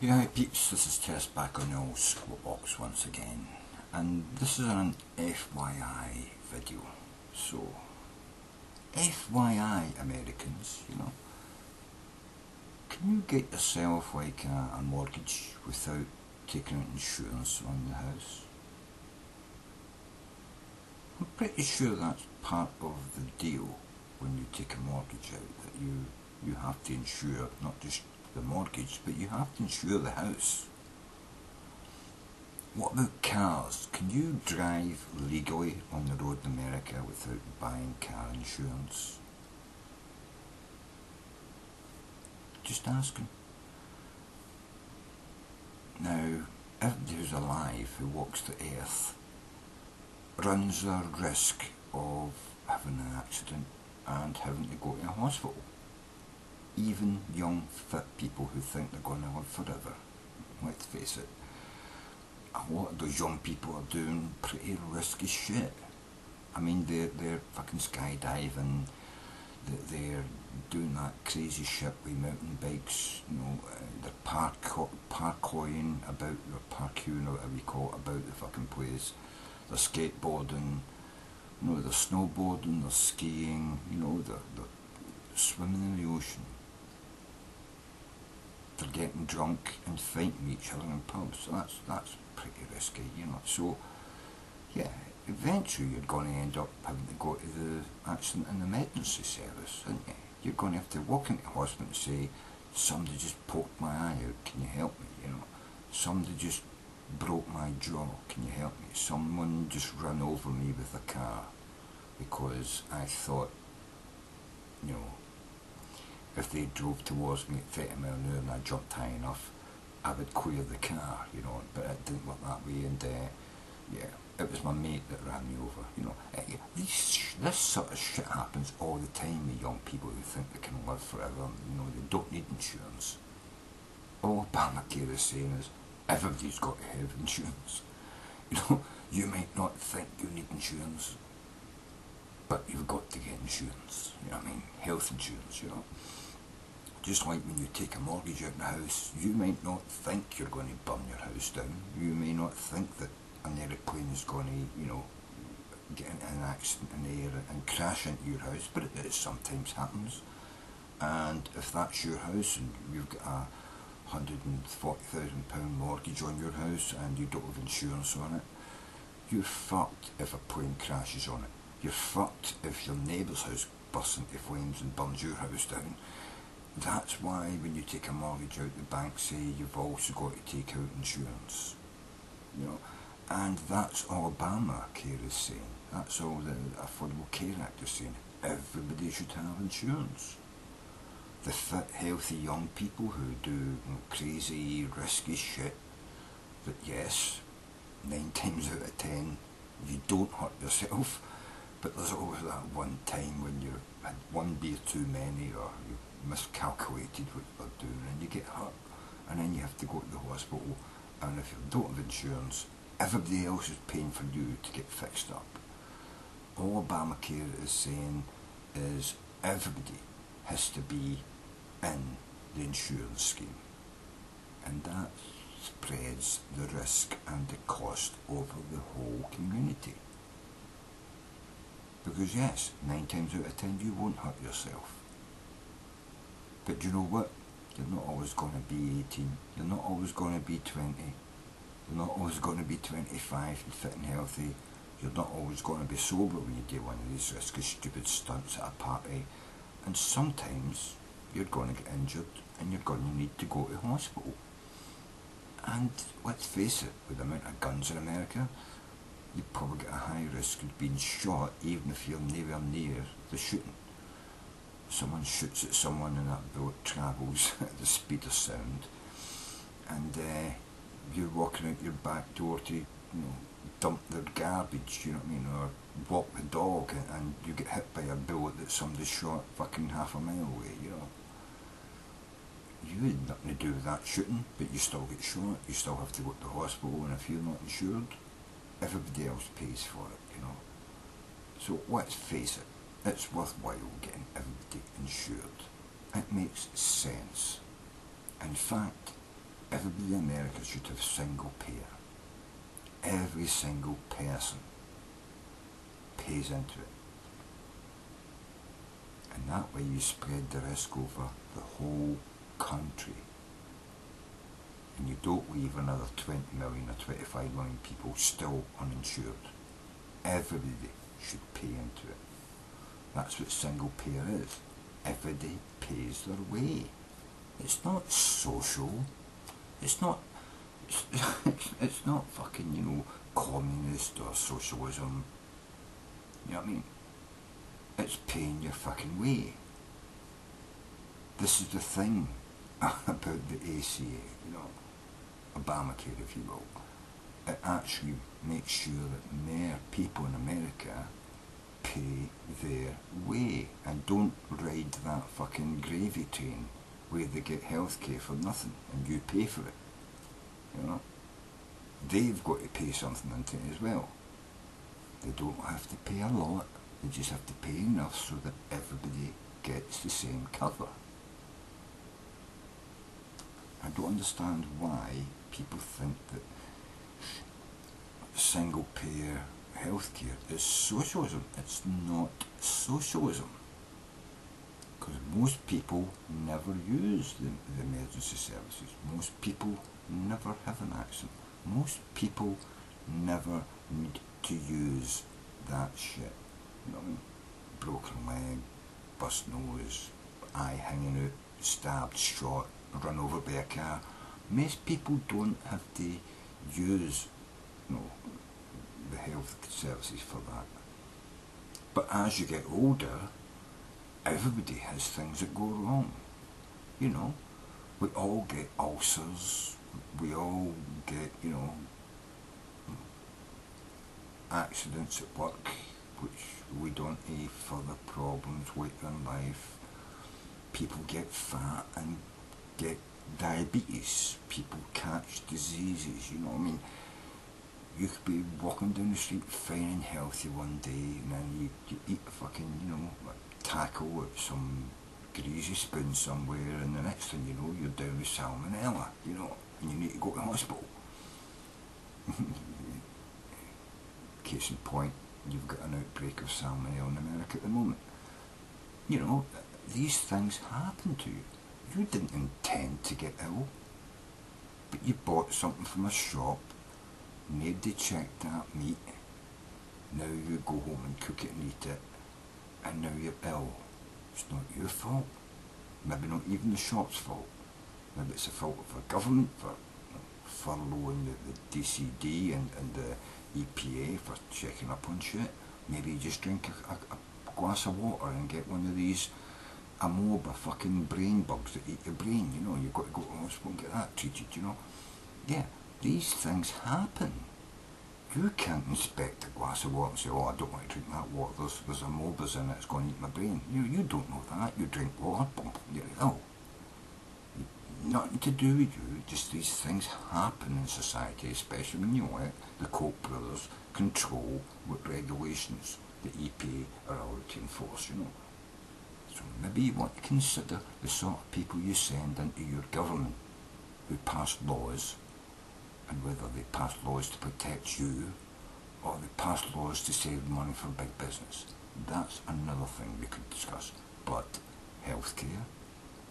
Yeah, peeps, this is Tess back on the old squat box once again, and this is an FYI video. So, FYI Americans, can you get yourself like a mortgage without taking out insurance on the house? I'm pretty sure that's part of the deal when you take a mortgage out, that you have to insure not just the mortgage, but you have to insure the house. What about cars? Can you drive legally on the road in America without buying car insurance? Just asking. Now, everybody who's alive who walks the earth runs the risk of having an accident and having to go to a hospital. Even young, fit people who think they're going to live forever. Let's face it, a lot of those young people are doing pretty risky shit. I mean, they're fucking skydiving, they're doing that crazy shit with mountain bikes, they're parkouring about, or parkouring, or whatever you call it, about the fucking place. They're skateboarding, they're snowboarding, they're skiing, they're swimming in the ocean. They're getting drunk and fighting each other in pubs, so that's pretty risky, So, yeah, eventually you're going to end up having to go to the accident and emergency service, aren't you? You're going to have to walk into the hospital and say, somebody just poked my eye out, can you help me, Somebody just broke my jaw, can you help me? Someone just ran over me with a car because I thought, if they drove towards me at 30 miles an hour and I jumped high enough, I would clear the car, but it didn't work that way, and yeah, it was my mate that ran me over, This sort of shit happens all the time with young people who think they can live forever, they don't need insurance. All Obamacare is saying is, everybody's got to have insurance. You might not think you need insurance, but you've got to get insurance, health insurance, Just like when you take a mortgage out on a house, you might not think you're going to burn your house down. You may not think that an aeroplane is going to, get into an accident in the air and crash into your house, but it sometimes happens. And if that's your house and you've got a £140,000 mortgage on your house and you don't have insurance on it, you're fucked if a plane crashes on it. You're fucked if your neighbour's house bursts into flames and burns your house down. That's why when you take a mortgage out, the bank say you've also got to take out insurance. And that's all Obamacare is saying. That's all the Affordable Care Act is saying. Everybody should have insurance. The fit, healthy young people who do crazy, risky shit, but yes, 9 times out of 10, you don't hurt yourself, but there's always that one time when you had one beer too many, or you miscalculated what you're doing and you get hurt, and then you have to go to the hospital, and if you don't have insurance, everybody else is paying for you to get fixed up. All Obamacare is saying is everybody has to be in the insurance scheme, and that spreads the risk and the cost over the whole community. Because yes, 9 times out of 10 you won't hurt yourself. But you know what? You're not always going to be 18, you're not always going to be 20, you're not always going to be 25 and fit and healthy, you're not always going to be sober when you do one of these risky stupid stunts at a party, and sometimes you're going to get injured and you're going to need to go to the hospital. And let's face it, with the amount of guns in America, you probably get a high risk of being shot even if you're nowhere near the shooting. Someone shoots at someone and that bullet travels at the speed of sound, and you're walking out your back door to dump their garbage, or walk the dog, and you get hit by a bullet that somebody shot fucking half a mile away, You had nothing to do with that shooting, but you still get shot, you still have to go to the hospital, and if you're not insured, everybody else pays for it, So let's face it, it's worthwhile getting everybody insured. It makes sense. In fact, Everybody in America should have single payer. Every single person pays into it. And that way you spread the risk over the whole country. And you don't leave another 20 million or 25 million people still uninsured. Everybody should pay into it. That's what single payer is. Everybody pays their way. It's not social. It's not it's not fucking, you know, communist or socialism. You know what I mean? It's paying your fucking way. This is the thing about the ACA, you know, Obamacare, if you will. It actually makes sure that more people in America pay their way and don't ride that fucking gravy train where they get healthcare for nothing and you pay for it. You know, they've got to pay something into it as well. They don't have to pay a lot, they just have to pay enough so that everybody gets the same cover. I don't understand why people think that single payer healthcare is socialism. It's not socialism. Because most people never use the emergency services. Most people never have an accident. Most people never need to use that shit. You know what I mean? Broken leg, bust nose, eye hanging out, stabbed, shot, run over by a car. Most people don't have to use, you know, the health services for that. But as you get older, everybody has things that go wrong. You know, we all get ulcers, we all get, you know, accidents at work, which we don't have further problems later in life. People get fat and get diabetes. People catch diseases, you know what I mean? You could be walking down the street fine and healthy one day, and then you eat a fucking, you know, a taco at some greasy spoon somewhere, and the next thing you know, you're down with salmonella, you know, and you need to go to hospital. Case in point, you've got an outbreak of salmonella in America at the moment. You know, these things happen to you. You didn't intend to get ill, but you bought something from a shop, nobody checked that meat, now you go home and cook it and eat it, and now you're ill. It's not your fault. Maybe not even the shop's fault. Maybe it's the fault of the government for furloughing the DCD and the EPA for checking up on shit. Maybe you just drink a glass of water and get one of these amoeba fucking brain bugs that eat your brain, you know, you've got to go to the hospital and get that treated, you know. Yeah, these things happen. You can't inspect a glass of water and say, oh, I don't want to drink that water, there's amoebas in it, it's going to eat my brain. You don't know that. You drink water, boom, you're ill. Nothing to do with you, just these things happen in society, especially when you let the Koch brothers control what regulations the EPA are allowed to enforce, you know. So maybe you want to consider the sort of people you send into your government who pass laws, and whether they pass laws to protect you or they pass laws to save money for big business. That's another thing we could discuss. But healthcare,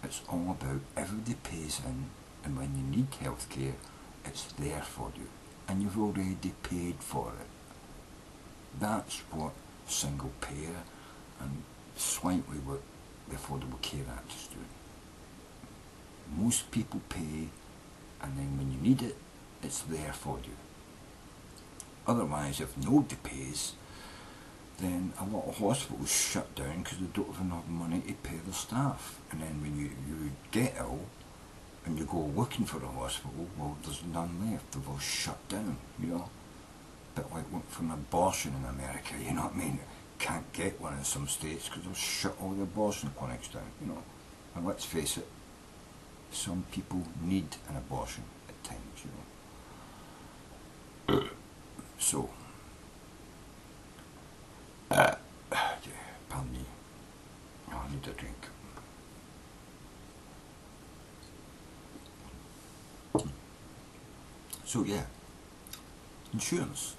it's all about everybody pays in, and when you need healthcare, it's there for you, and you've already paid for it. That's what single payer and slightly what the Affordable Care Act is doing. Most people pay, and then when you need it, it's there for you. Otherwise, if nobody pays, then a lot of hospitals shut down because they don't have enough money to pay their staff. And then when you get ill and you go looking for a hospital, well, there's none left, they've all shut down, you know. A bit like looking for an abortion in America, you know what I mean? Can't get one in some states because they'll shut all the abortion clinics down, you know. And let's face it, some people need an abortion at times, you know. So, yeah, pardon me. Oh, I need a drink. So yeah, insurance.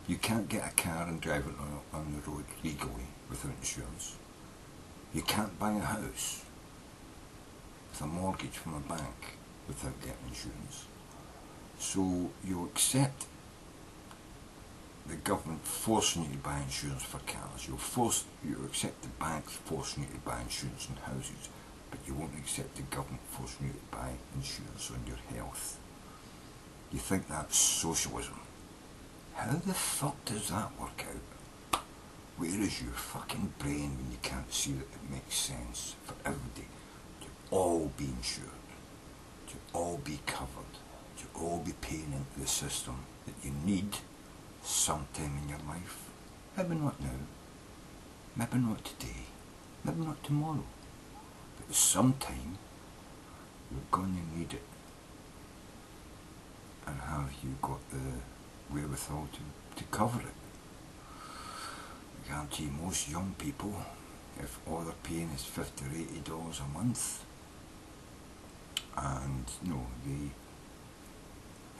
You can't get a car and drive it on the road legally without insurance. You can't buy a house with a mortgage from a bank without getting insurance. So you accept the government forcing you to buy insurance for cars. You accept the banks forcing you to buy insurance on houses, but you won't accept the government forcing you to buy insurance on your health. You think that's socialism. How the fuck does that work out? Where is your fucking brain when you can't see that it makes sense for everybody to all be insured, to all be covered, to all be paying into the system that you need sometime in your life? Maybe not now, maybe not today, maybe not tomorrow, but sometime you're going to need it. And have you got the wherewithal to cover it? I guarantee most young people, if all they're paying is $50 or $80 a month, and they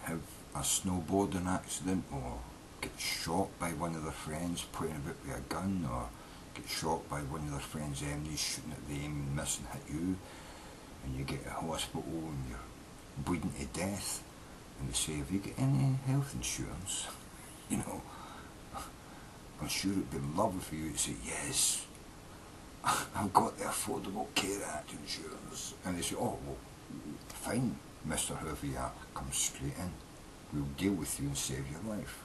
have a snowboarding accident or get shot by one of their friends pointing about with a gun, or get shot by one of their friends' enemies shooting at them and missing hit you, and you get to hospital and you're bleeding to death, and they say, have you got any health insurance? I'm sure it'd be lovely for you to say, yes, I've got the Affordable Care Act insurance. And they say, oh, well, fine, Mr. Whoever you are, come straight in. We'll deal with you and save your life.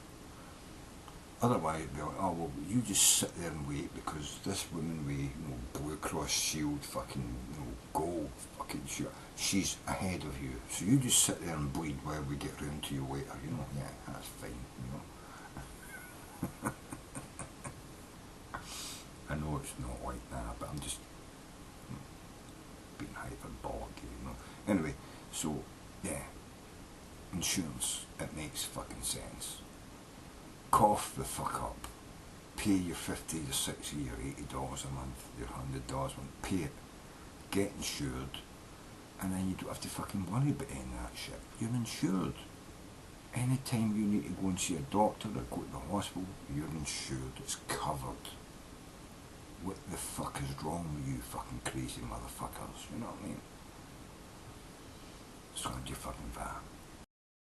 Otherwise, it'd be like, oh, well, you just sit there and wait because this woman with Blue Cross Shield fucking gold fucking shirt, she's ahead of you. So you just sit there and bleed while we get round to you later, yeah, that's fine, I know it's not like that, but I'm just being hyperbolic, Anyway, so, yeah, insurance, it makes fucking sense. Cough the fuck up. Pay your $50 or $60 or $80 a month, your $100 a month, pay it, get insured, and then you don't have to fucking worry about any of that shit. You're insured. Anytime you need to go and see a doctor or go to the hospital, you're insured, it's covered. What the fuck is wrong with you fucking crazy motherfuckers, you know what I mean? It's on your fucking van.